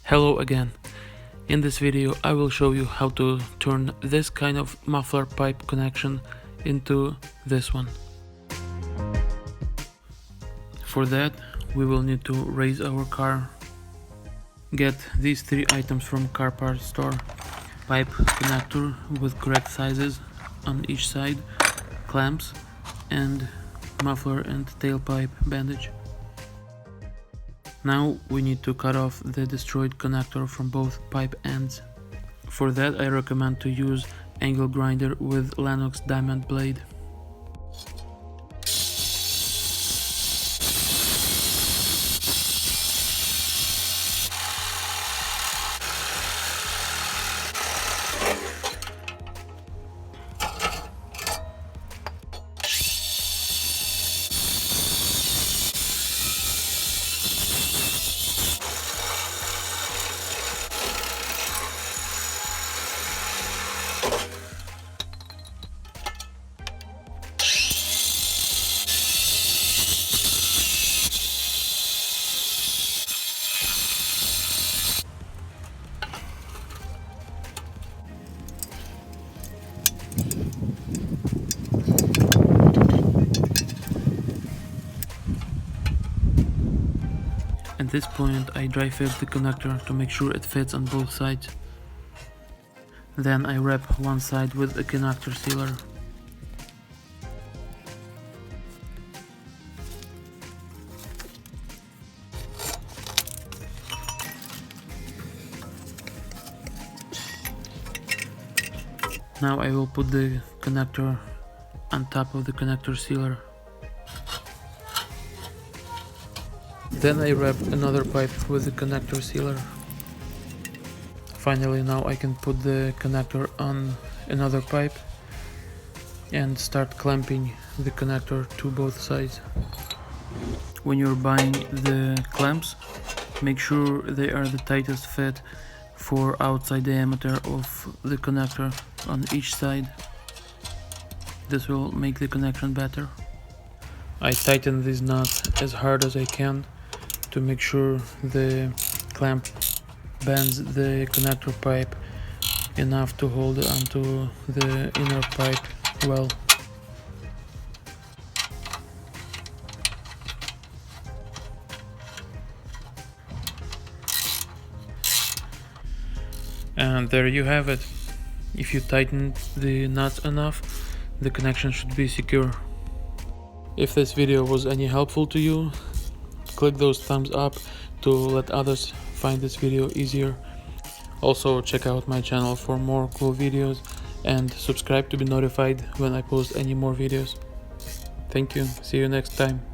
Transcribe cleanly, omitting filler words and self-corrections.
Hello again. In this video I will show you how to turn this kind of muffler pipe connection into this one. For that we will need to raise our car. Get these three items from car parts store. Pipe connector with correct sizes on each side, clamps, and muffler and tailpipe bandage. Now we need to cut off the destroyed connector from both pipe ends. For that I recommend to use angle grinder with Lennox diamond blade. At this point I dry fit the connector to make sure it fits on both sides. Then I wrap one side with a connector sealer. Now I will put the connector on top of the connector sealer. Then I wrap another pipe with the connector sealer. Finally now I can put the connector on another pipe and start clamping the connector to both sides. When you're buying the clamps, make sure they are the tightest fit for outside diameter of the connector on each side. This will make the connection better. I tighten these nuts as hard as I can to make sure the clamp bends the connector pipe enough to hold onto the inner pipe well. And there you have it. If you tighten the nuts enough, the connection should be secure. If this video was any helpful to you, click those thumbs up to let others find this video easier. Also check out my channel for more cool videos and subscribe to be notified when I post any more videos. Thank you, see you next time.